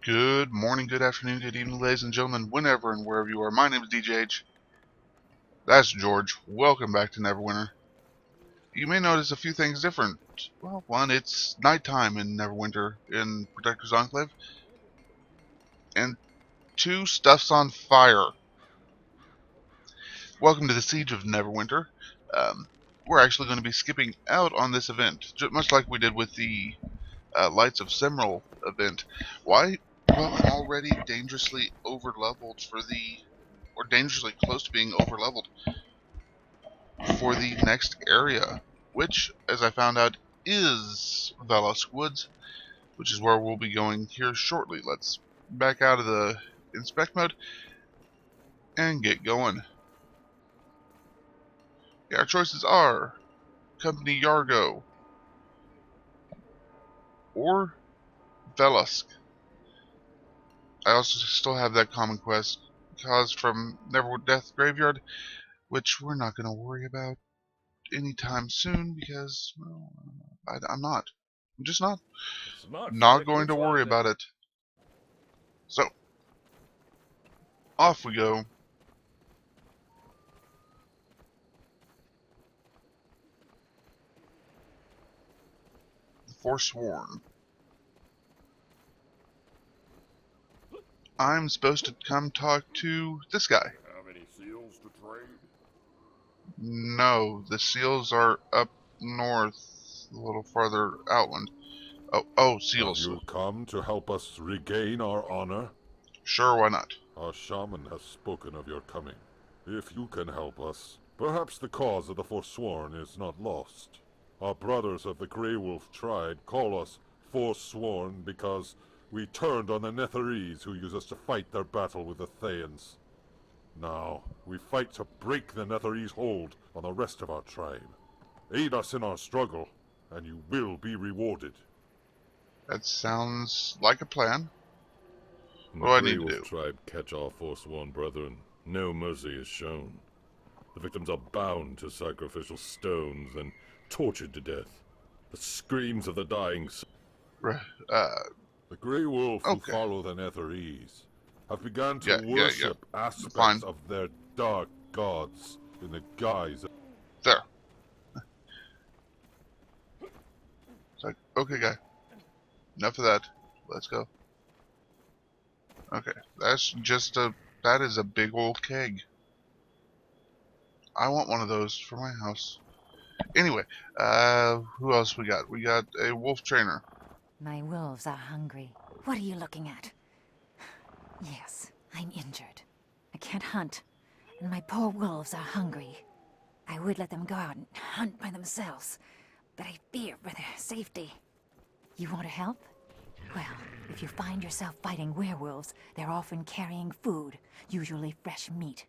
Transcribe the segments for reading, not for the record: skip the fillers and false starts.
Good morning, good afternoon, good evening, ladies and gentlemen, whenever and wherever you are. My name is DJayH. That's George. Welcome back to Neverwinter. You may notice a few things different. Well, one, it's nighttime in Neverwinter in Protector's Enclave. And two, stuff's on fire. Welcome to the Siege of Neverwinter. We're actually going to be skipping out on this event, much like we did with the Lights of Simral event. Why? Well, I'm already dangerously overleveled or dangerously close to being overleveled for the next area, which, as I found out, is Vellosk Woods, which is where we'll be going here shortly. Let's back out of the inspect mode and get going. Yeah, our choices are Company Yargo or Vellosk. I also still have that common quest caused from Neverwinter Death Graveyard, which we're not going to worry about anytime soon because, well, I'm not. I'm just not going to worry about it. So, off we go. Forsworn. I'm supposed to come talk to this guy. Have any seals to trade? No, the seals are up north, a little farther outland. Oh, Have seals. you come to help us regain our honor? Sure, why not? Our shaman has spoken of your coming. If you can help us, perhaps the cause of the Forsworn is not lost. Our brothers of the Grey Wolf tribe call us Forsworn because we turned on the Netherese who use us to fight their battle with the Thayans. Now, we fight to break the Netherese hold on the rest of our tribe. Aid us in our struggle, and you will be rewarded. That sounds like a plan. What do The I Grey need to Wolf do? tribe catch our Forsworn brethren. No mercy is shown. The victims are bound to sacrificial stones and tortured to death. The screams of the dying... The Grey Wolf who Okay. follow the Netherese have begun to Yeah. worship aspects Fine. of their dark gods in the guise of... There. It's like, okay, guy. Enough of that. Let's go. Okay, that is a big old keg. I want one of those for my house. Anyway, who else we got? We got a wolf trainer. My wolves are hungry. What are you looking at? Yes, I'm injured. I can't hunt, and my poor wolves are hungry. I would let them go out and hunt by themselves, but I fear for their safety. You want to help? Well, if you find yourself fighting werewolves, they're often carrying food, usually fresh meat.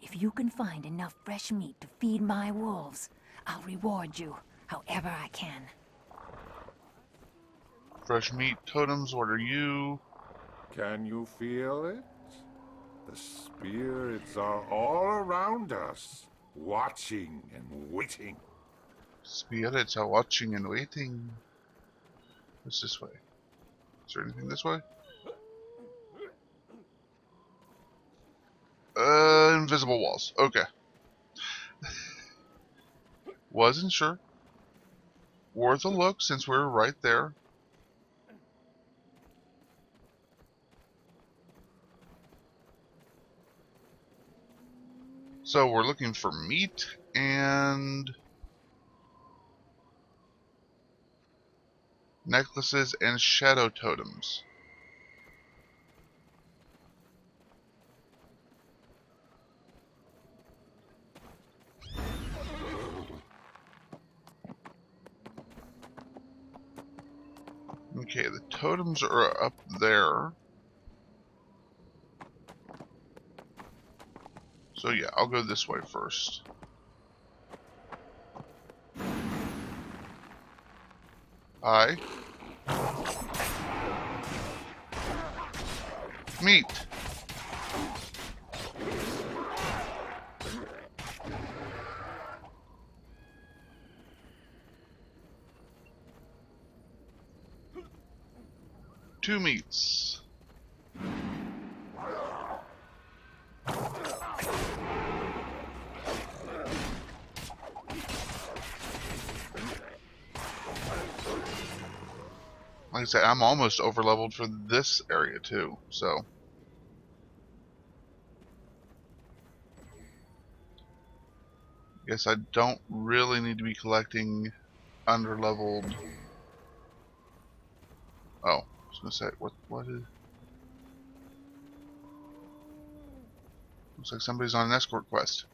If you can find enough fresh meat to feed my wolves, I'll reward you however I can. Fresh meat totems, what are you? Can you feel it? The spirits are all around us, watching and waiting. Spirits are watching and waiting. What's this way? Is there anything this way? Invisible walls. Okay. Wasn't sure. Worth a look since we're right there. So we're looking for meat and necklaces and shadow totems. Okay, the totems are up there. So yeah, I'll go this way first. Hi. Meat. Two meats. Like I said, I'm almost over leveled for this area too, so. Guess I don't really need to be collecting under-leveled. Oh, I was gonna say, what is. Looks like somebody's on an escort quest.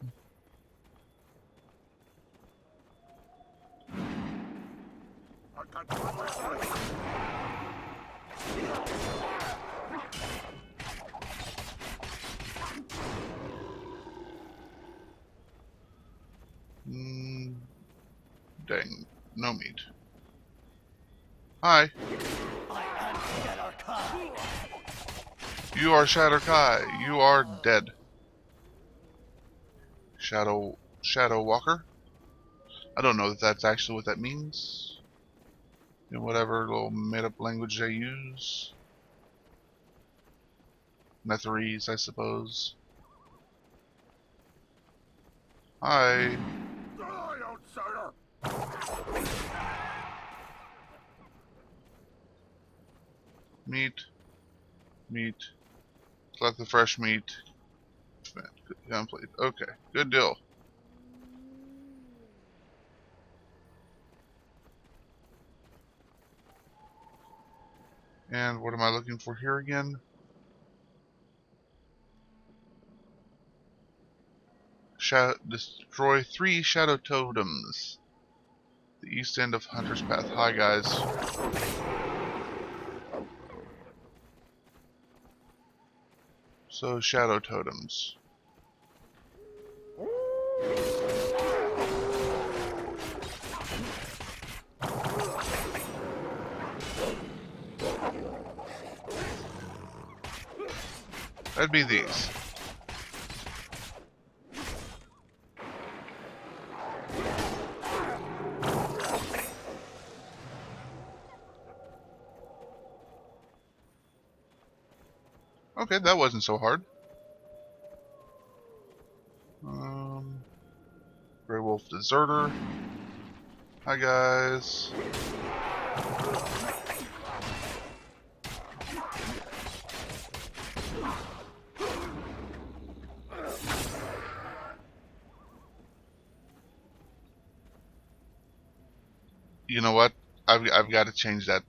Dang, no meat. Hi. You are Shadow Kai. You are dead. Shadow Walker? I don't know if that's actually what that means. In whatever little made-up language they use. Netherese, I suppose. Hi. Meat. Collect the fresh meat. Complete. Okay, good deal. And what am I looking for here again? Destroy 3 shadow totems. The east end of Hunter's Path. Hi, guys. So, shadow totems. That'd be these. Okay, that wasn't so hard. Grey Wolf Deserter. Hi, guys. You know what? I've got to change that.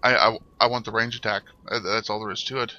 I want the range attack. That's all there is to it.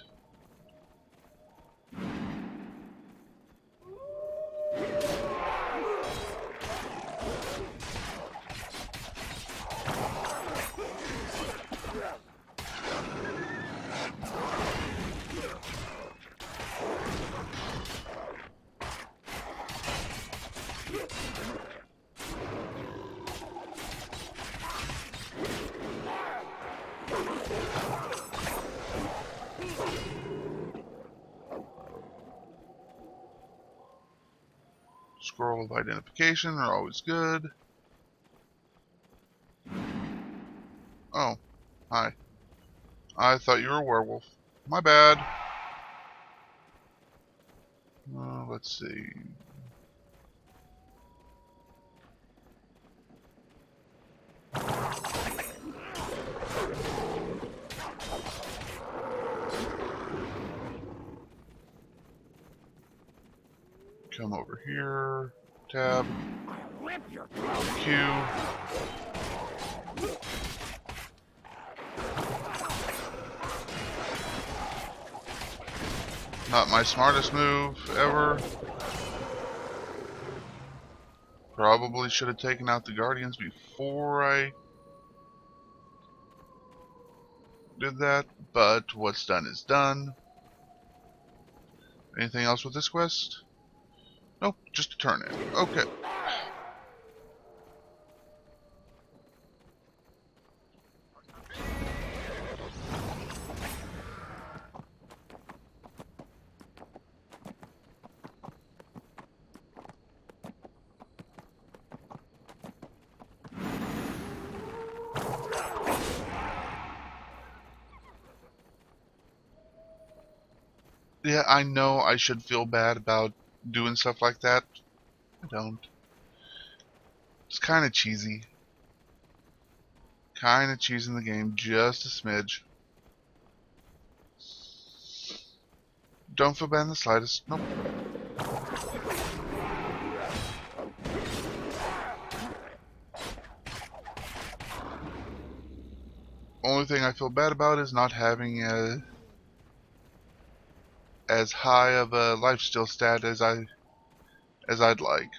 Scroll of identification are always good. Oh, hi. I thought you were a werewolf. My bad. Let's see. Come over here. Tab. Q. Not my smartest move ever. Probably should have taken out the Guardians before I did that, but what's done is done. Anything else with this quest? Nope, just a turn in. Okay. Yeah, I know I should feel bad about doing stuff like that. I don't. It's kind of cheesy. Kind of cheesing the game just a smidge. Don't feel bad in the slightest. Nope. Only thing I feel bad about is not having as high of a lifesteal stat as I'd like.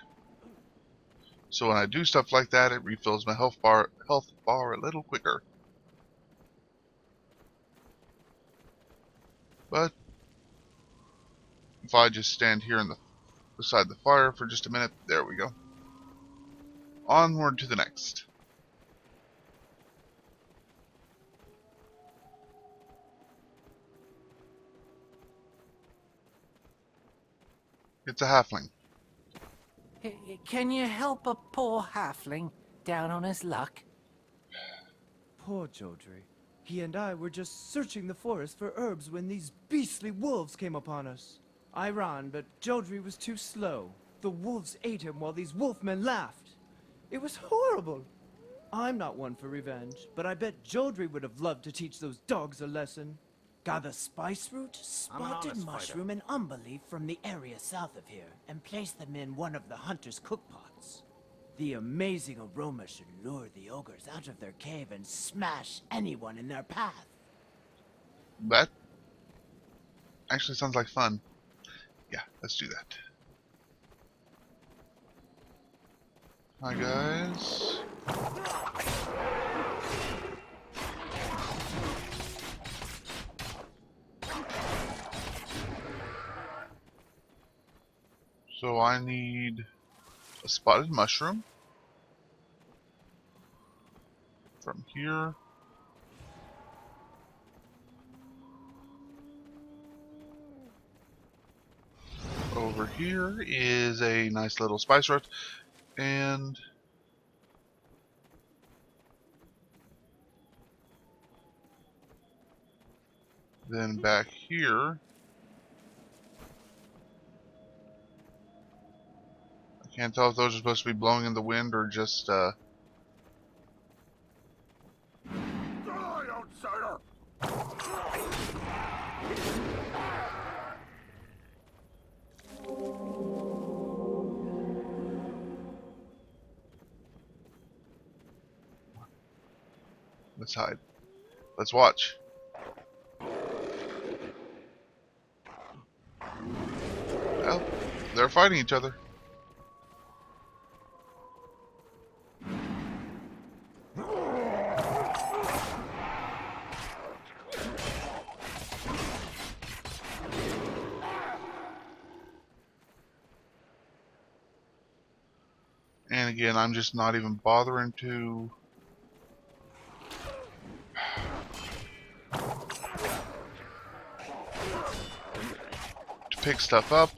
So when I do stuff like that, it refills my health bar a little quicker. But if I just stand here beside the fire for just a minute, there we go. Onward to the next. It's a halfling. Can you help a poor halfling down on his luck? Poor Jodri. He and I were just searching the forest for herbs when these beastly wolves came upon us. I ran, but Jodri was too slow. The wolves ate him while these wolfmen laughed. It was horrible. I'm not one for revenge, but I bet Jodri would have loved to teach those dogs a lesson. Gather spice root, spotted mushroom, and umber from the area south of here, and place them in one of the hunter's cookpots. The amazing aroma should lure the ogres out of their cave and smash anyone in their path. That actually sounds like fun. Yeah, let's do that. Hi guys. So I need a spotted mushroom from here. Over here is a nice little spice root, and then back here I can't tell if those are supposed to be blowing in the wind or just Die, outsider! let's hide. Let's watch. Well, they're fighting each other. And again, I'm just not even bothering to pick stuff up.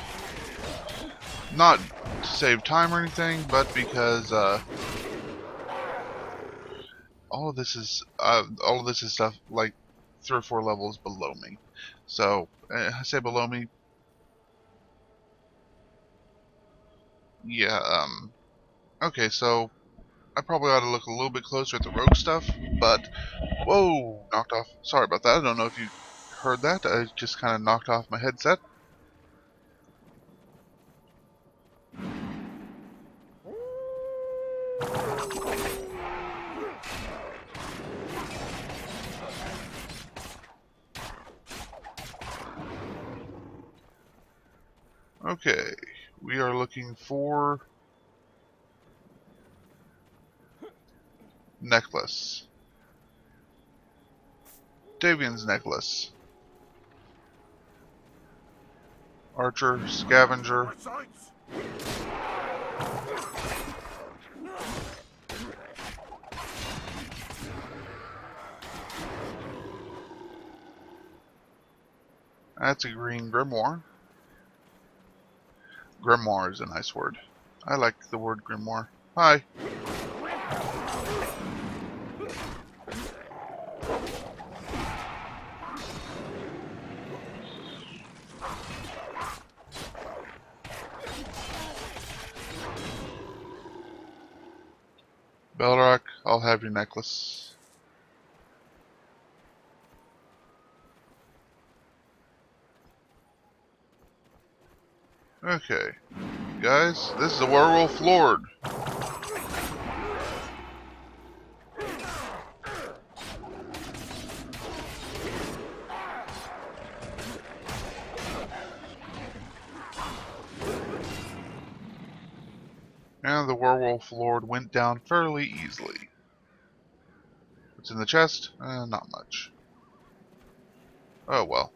Not to save time or anything, but because all of this is stuff like 3 or 4 levels below me. So I say below me. Yeah. Okay, so I probably ought to look a little bit closer at the rogue stuff, but whoa, knocked off. Sorry about that. I don't know if you heard that. I just kind of knocked off my headset. Okay, we are looking for necklace. Davian's necklace. Archer, scavenger. Sights! That's a green grimoire. Grimoire is a nice word. I like the word grimoire. Hi. Belrock, I'll have your necklace. Okay. Guys, this is a werewolf lord. And the werewolf lord went down fairly easily. What's in the chest? Not much. Oh well.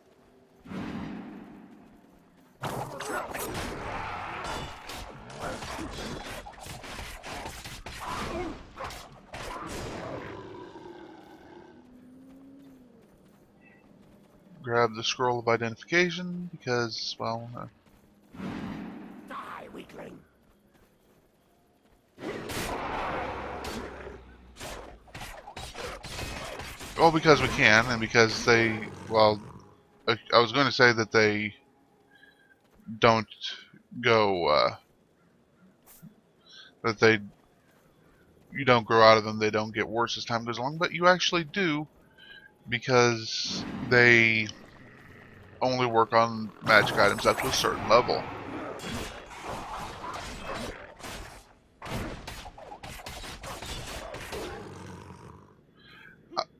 Grab the scroll of identification because, well, Die, weakling. well, because we can, and because they, well, I was going to say that they don't go, that they, you don't grow out of them, they don't get worse as time goes along, but you actually do, because they only work on magic items up to a certain level.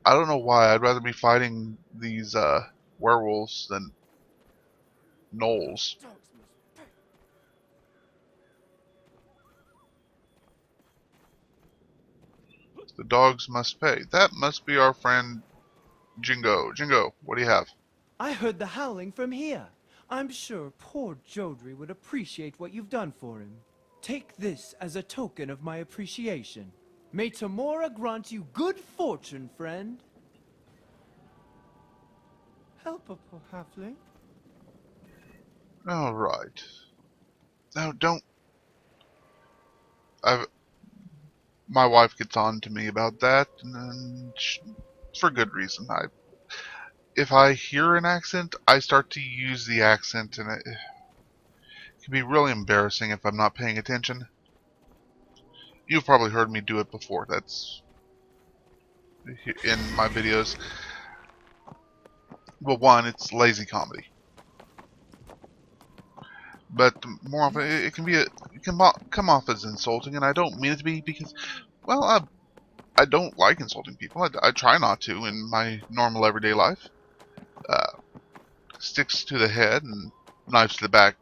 I don't know why, I'd rather be fighting these werewolves than gnolls. The dogs must pay. That must be our friend Jingo. Jingo, what do you have? I heard the howling from here. I'm sure poor Jodri would appreciate what you've done for him. Take this as a token of my appreciation. May Tamora grant you good fortune, friend. Help a poor halfling. Alright. No, don't. My wife gets on to me about that, and for good reason. If I hear an accent, I start to use the accent, and it can be really embarrassing if I'm not paying attention. You've probably heard me do it before. That's in my videos. Well, one, it's lazy comedy, but more often it can be it can come off as insulting, and I don't mean it to be because, well, I don't like insulting people. I try not to in my normal everyday life. Sticks to the head and knives to the back,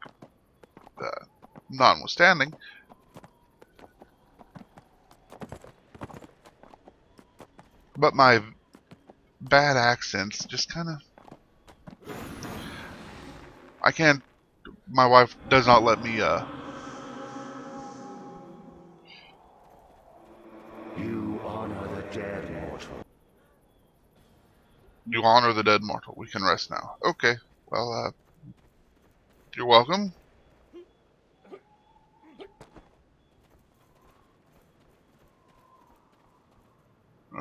notwithstanding. But my bad accents just kind of... I can't... My wife does not let me, You honor the dead, mortal. You honor the dead mortal. We can rest now. Okay. Well, you're welcome.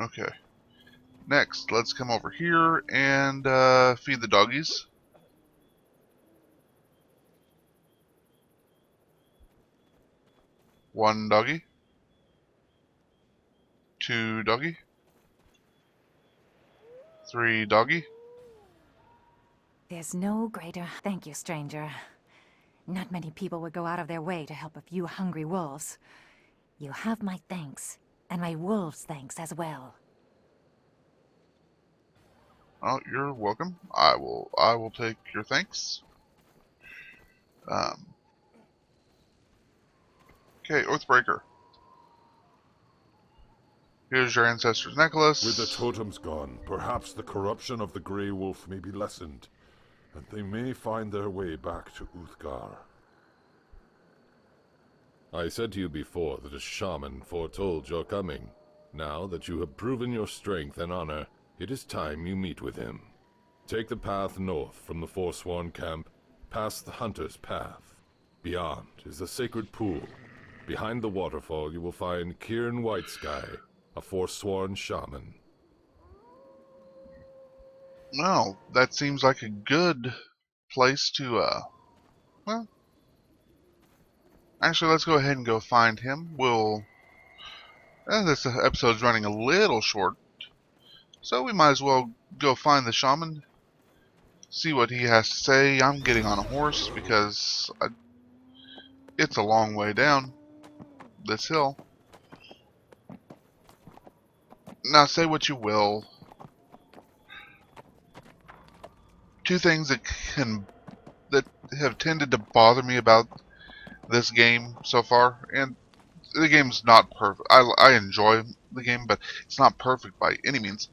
Okay. Next, let's come over here and feed the doggies. One doggy. Two doggy. Three doggy. There's no greater thank you, stranger. Not many people would go out of their way to help a few hungry wolves. You have my thanks, and my wolves' thanks as well. Oh, you're welcome. I will take your thanks. Okay, Oathbreaker. Here's your ancestor's necklace. With the totems gone, perhaps the corruption of the Grey Wolf may be lessened, and they may find their way back to Uthgar. I said to you before that a shaman foretold your coming. Now that you have proven your strength and honor, it is time you meet with him. Take the path north from the Forsworn camp, past the Hunter's Path. Beyond is the sacred pool. Behind the waterfall you will find Kieran Whitesky, a Forsworn shaman. Well, that seems like a good place to, well, actually, let's go ahead and go find him. We'll, This episode's running a little short, so we might as well go find the shaman, see what he has to say. I'm getting on a horse because it's a long way down this hill. Now, say what you will. Two things that have tended to bother me about this game so far, and the game's not perfect. I enjoy the game, but it's not perfect by any means.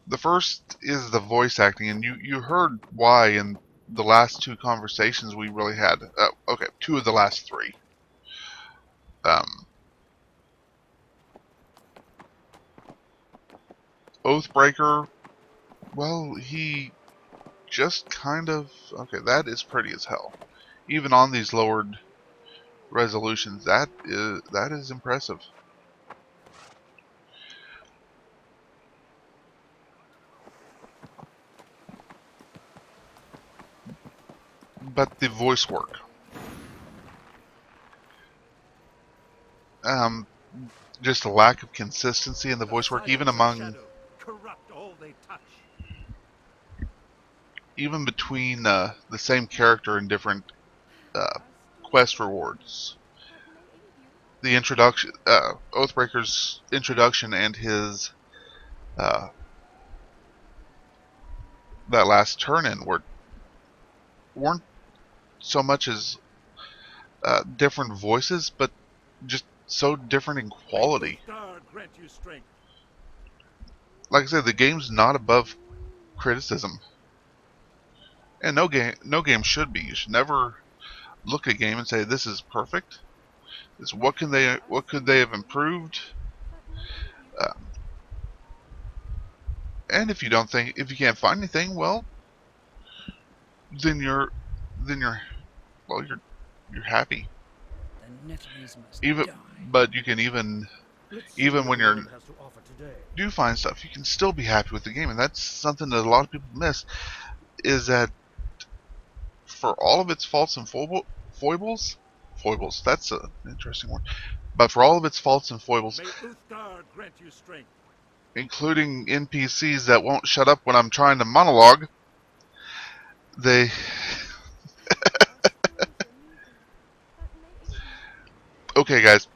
The first is the voice acting, and you heard why in the last two conversations we really had. Okay, two of the last three. Oathbreaker, well, he just kind of... Okay, that is pretty as hell. Even on these lowered resolutions, that is impressive. But the voice work, just a lack of consistency in the voice work, even among, even between the same character in different quest rewards. The introduction, Oathbreaker's introduction and his that last turn-in weren't so much as different voices, but just so different in quality. Like I said, the game's not above criticism, and no game should be. You should never look at a game and say this is perfect. It's what could they have improved? And if you can't find anything, well, then you're happy. But you can even when you do find stuff, you can still be happy with the game, and that's something that a lot of people miss. Is that for all of its faults and foibles, that's an interesting word. But for all of its faults and foibles, including NPCs that won't shut up when I'm trying to monologue, they okay, guys,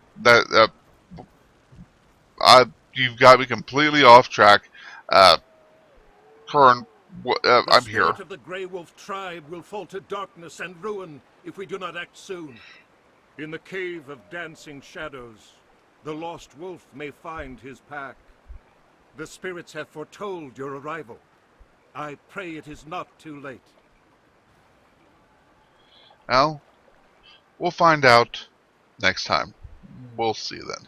you've got me completely off track. Current, I'm here. The spirit of the Grey Wolf tribe will fall to darkness and ruin if we do not act soon. In the cave of dancing shadows, the lost wolf may find his pack. The spirits have foretold your arrival. I pray it is not too late. Well, we'll find out next time. We'll see you then.